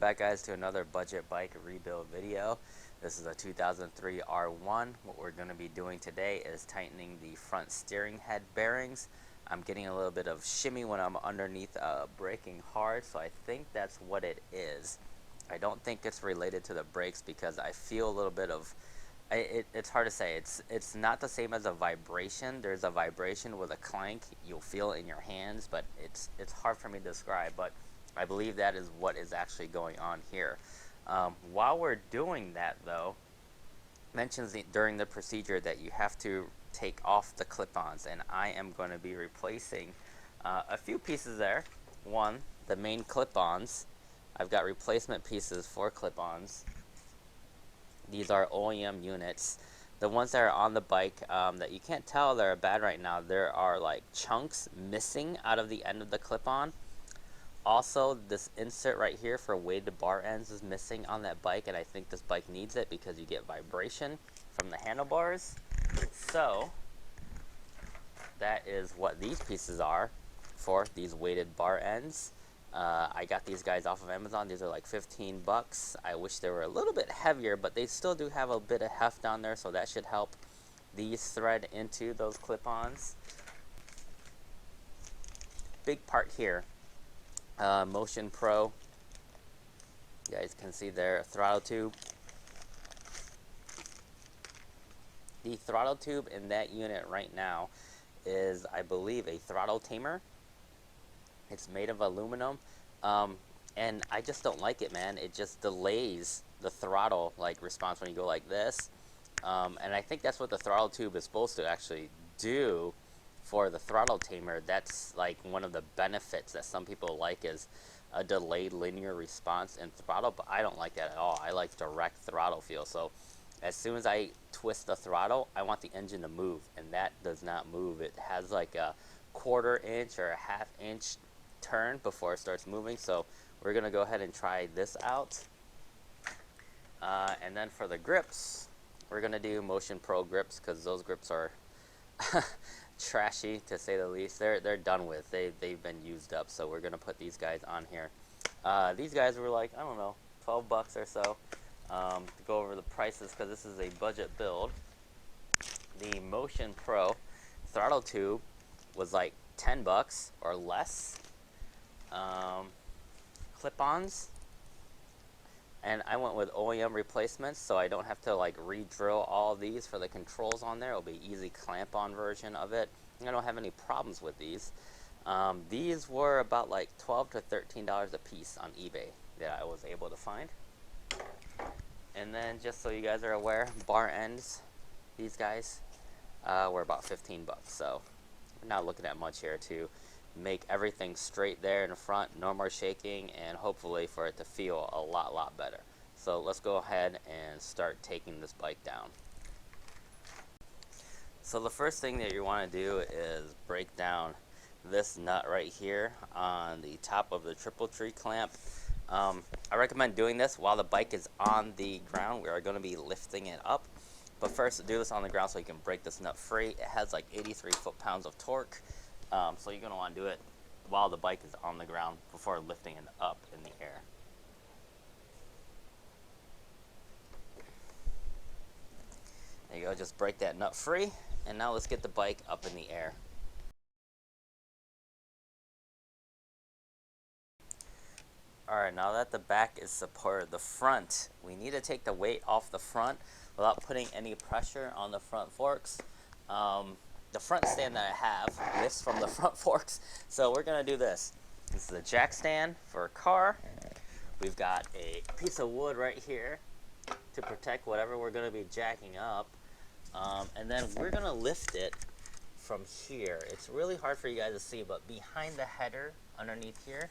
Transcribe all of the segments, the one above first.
back, guys, to another budget bike rebuild video. This is a 2003 R1. What we're going to be doing today is tightening the front steering head bearings. I'm getting a little bit of shimmy when I'm underneath braking hard, so I think that's what it is. I don't think it's related to the brakes because I feel a little bit of it's hard to say. It's not the same as a vibration. There's a vibration with a clank. You'll feel it in your hands, but it's hard for me to describe. But I believe that is what is actually going on here. While we're doing that, though, mentions during the procedure that you have to take off the clip-ons, and I am going to be replacing a few pieces there. One, the main clip-ons. I've got replacement pieces for clip-ons. These are OEM units. The ones that are on the bike that you can't tell they're bad right now, there are like chunks missing out of the end of the clip-on. Also, this insert right here for weighted bar ends is missing on that bike, and I think this bike needs it because you get vibration from the handlebars. So that is what these pieces are for, these weighted bar ends. I got these guys off of Amazon. These are like 15 bucks. I wish they were a little bit heavier, but they still do have a bit of heft down there, so that should help these thread into those clip-ons. Big part here, Motion Pro. You guys can see there, throttle tube. The throttle tube in that unit right now is, I believe, a throttle tamer. It's made of aluminum, and I just don't like it, man. It just delays the throttle response when you go like this, and I think that's what the throttle tube is supposed to actually do for the throttle tamer. That's like one of the benefits that some people like, is a delayed linear response in throttle, but I don't like that at all. I like direct throttle feel. So as soon as I twist the throttle, I want the engine to move, and that does not move. It has like a 1/4 inch or a 1/2 inch turn before it starts moving. So we're gonna go ahead and try this out, and then for the grips, we're gonna do Motion Pro grips because those grips are trashy, to say the least. They're done with. They've been used up. So we're gonna put these guys on here. These guys were like, I don't know, 12 bucks or so. To go over the prices because this is a budget build. The Motion Pro throttle tube was like 10 bucks or less. Clip-ons, and I went with OEM replacements, so I don't have to like re-drill all these for the controls on there. It'll be easy clamp-on version of it. I don't have any problems with these. These were about like $12 to $13 a piece on eBay that I was able to find. And then, just so you guys are aware, bar ends, these guys were about 15 bucks. So we're not looking at much here to make everything straight there in the front, no more shaking, and hopefully for it to feel a lot better. So let's go ahead and start taking this bike down. So the first thing that you want to do is break down this nut right here on the top of the triple tree clamp. I recommend doing this while the bike is on the ground. We are going to be lifting it up, but first do this on the ground so you can break this nut free. It has like 83 foot-pounds of torque. So you're going to want to do it while the bike is on the ground before lifting it up in the air. There you go, just break that nut free, and now let's get the bike up in the air. Alright, now that the back is supported, the front, we need to take the weight off the front without putting any pressure on the front forks. The front stand that I have missed from the front forks, so we're going to do this. This is a jack stand for a car. We've got a piece of wood right here to protect whatever we're going to be jacking up, and then we're going to lift it from here. It's really hard for you guys to see, but behind the header underneath here,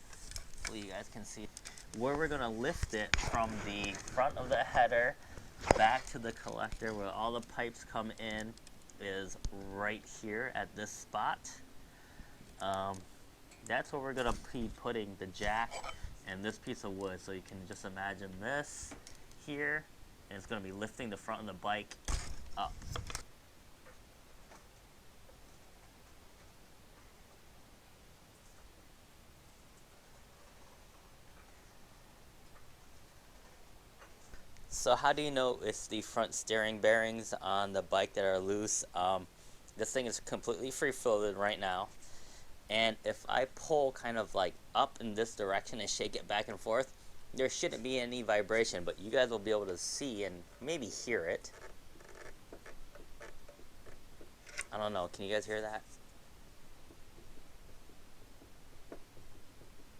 so you guys can see where we're going to lift it from the front of the header back to the collector where all the pipes come in, is right here at this spot. That's where we're going to be putting the jack and this piece of wood. So you can just imagine this here, and it's going to be lifting the front of the bike up. So how do you know it's the front steering bearings on the bike that are loose? This thing is completely free floated right now, and if I pull kind of like up in this direction and shake it back and forth, there shouldn't be any vibration, but you guys will be able to see and maybe hear it. I don't know, can you guys hear that?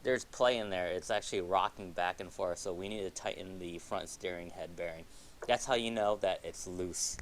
There's play in there. It's actually rocking back and forth, so we need to tighten the front steering head bearing. That's how you know that it's loose.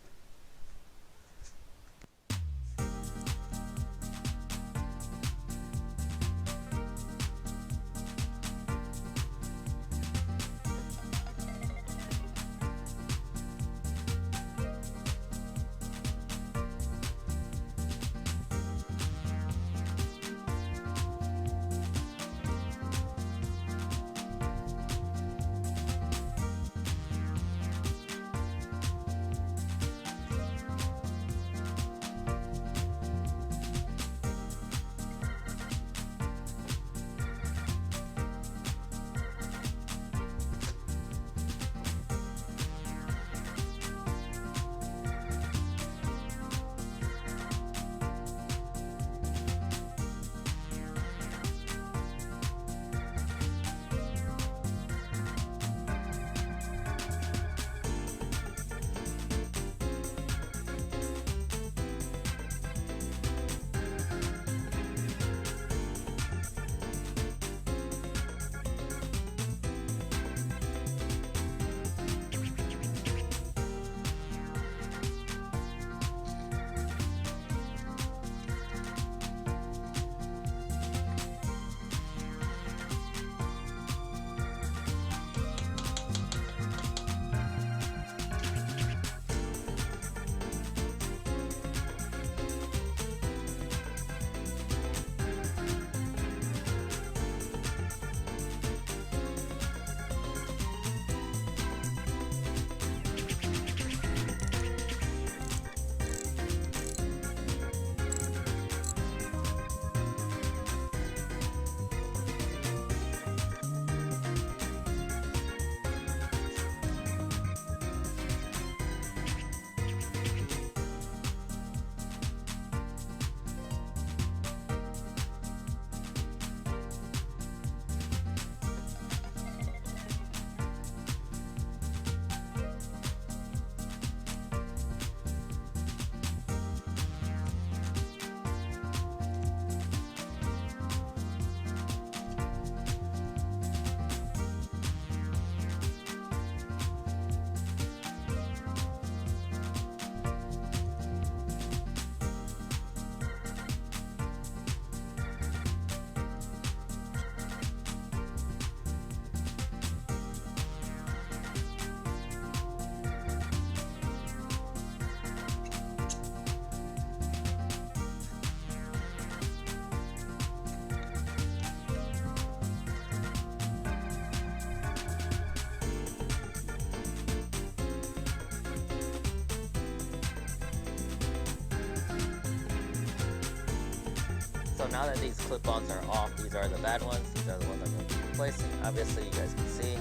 So now that these clip-ons are off, these are the bad ones. These are the ones I'm going to be replacing. Obviously, you guys can see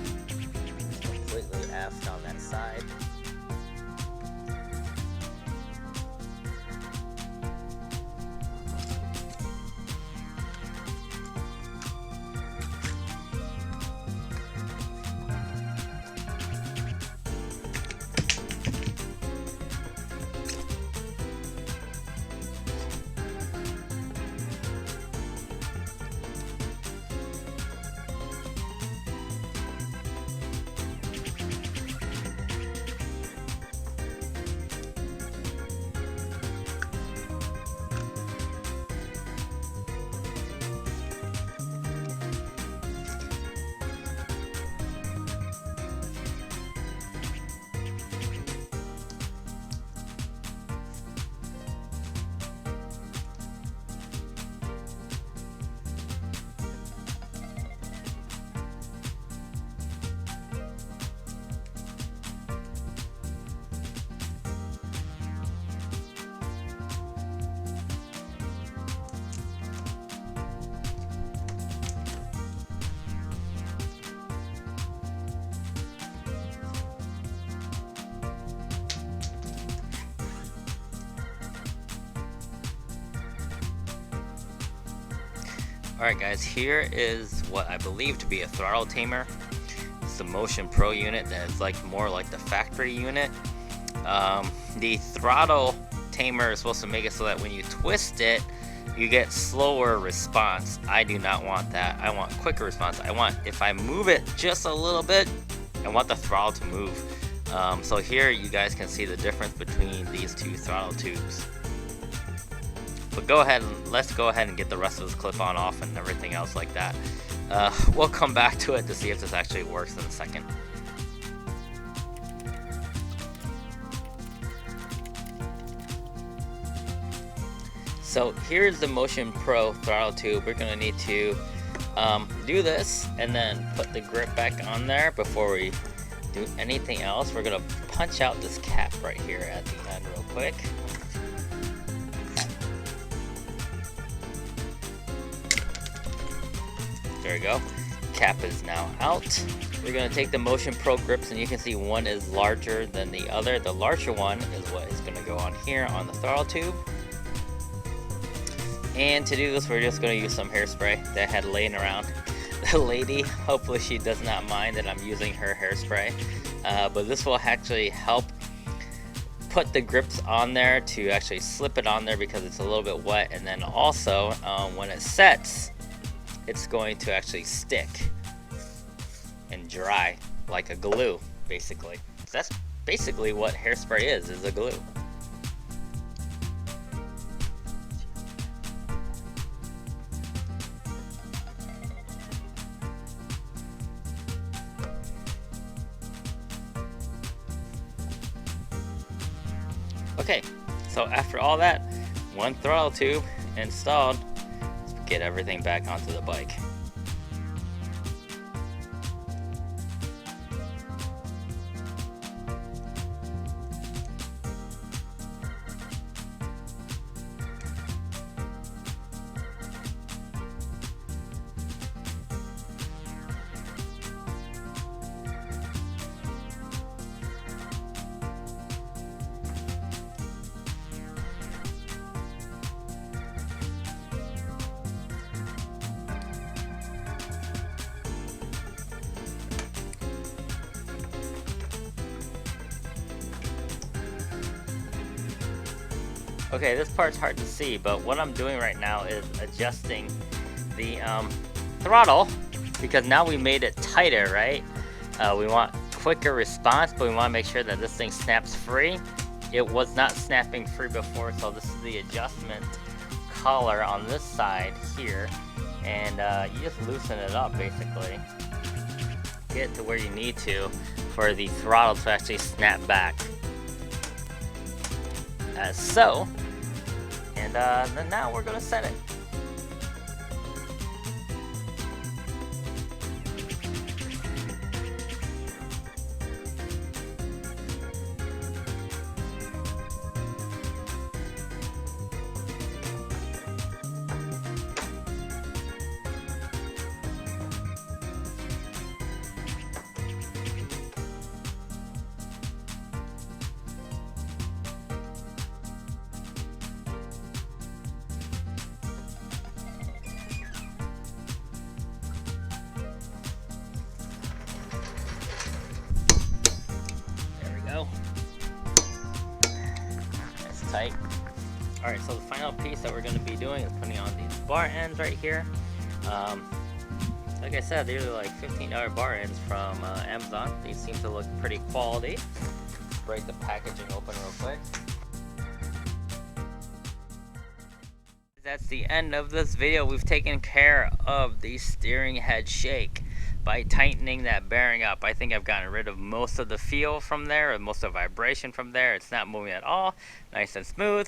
it's completely effed on that side. Alright guys, here is what I believe to be a throttle tamer. It's the Motion Pro unit that is like more like the factory unit. The throttle tamer is supposed to make it so that when you twist it, you get slower response. I do not want that. I want quicker response. I want, if I move it just a little bit, I want the throttle to move. So here you guys can see the difference between these two throttle tubes. But go ahead and let's go ahead and get the rest of this clip-on off and everything else like that. We'll come back to it to see if this actually works in a second. So here's the Motion Pro throttle tube. We're going to need to do this and then put the grip back on there before we do anything else. We're going to punch out this cap right here at the end real quick. There we go. Cap is now out. We're going to take the Motion Pro grips, and you can see one is larger than the other. The larger one is what is going to go on here on the throttle tube. And to do this, we're just going to use some hairspray that I had laying around. The lady, hopefully she does not mind that I'm using her hairspray. But this will actually help put the grips on there to actually slip it on there because it's a little bit wet. And then also, when it sets, it's going to actually stick and dry like a glue, basically. So that's basically what hairspray is a glue. Okay, so after all that, one throttle tube installed, let's get everything back onto the bike. Okay, this part's hard to see, but what I'm doing right now is adjusting the throttle, because now we made it tighter, right? We want quicker response, but we want to make sure that this thing snaps free. It was not snapping free before, so this is the adjustment collar on this side here, and you just loosen it up basically. Get it to where you need to for the throttle to actually snap back. As so, and then now we're gonna set it. That's tight. Alright, so the final piece that we're going to be doing is putting on these bar ends right here. Like I said, these are like $15 bar ends from Amazon. These seem to look pretty quality. Break the packaging open real quick. That's the end of this video. We've taken care of the steering head shake by tightening that bearing up. I think I've gotten rid of most of the feel from there, or most of the vibration from there. It's not moving at all. Nice and smooth.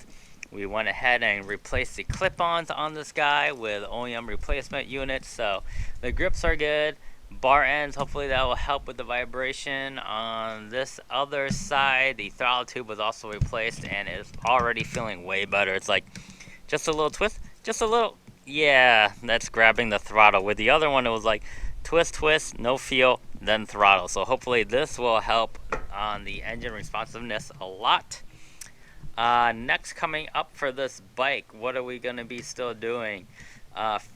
We went ahead and replaced the clip-ons on this guy with OEM replacement units, so the grips are good. Bar ends, hopefully that will help with the vibration. On this other side, the throttle tube was also replaced, and it's already feeling way better. It's like just a little twist, just a little, yeah, that's grabbing the throttle. With the other one, it was like twist, twist, no feel, then throttle. So hopefully this will help on the engine responsiveness a lot. Next coming up for this bike, what are we going to be still doing?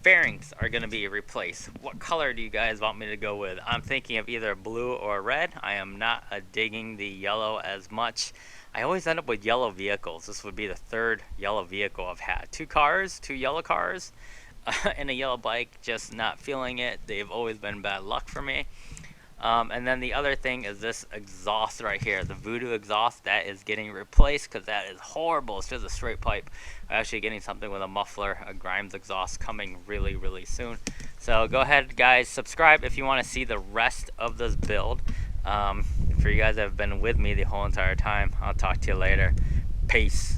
Fairings are going to be replaced. What color do you guys want me to go with? I'm thinking of either blue or red. I am not digging the yellow as much. I always end up with yellow vehicles. This would be the third yellow vehicle I've had. Two yellow cars, and a yellow bike, just not feeling it. They've always been bad luck for me. And then the other thing is this exhaust right here, the Voodoo exhaust, that is getting replaced because that is horrible. It's just a straight pipe. I'm actually getting something with a muffler, a Grimes exhaust, coming really, really soon. So go ahead, guys, subscribe if you want to see the rest of this build. For you guys that have been with me the whole entire time, I'll talk to you later. Peace.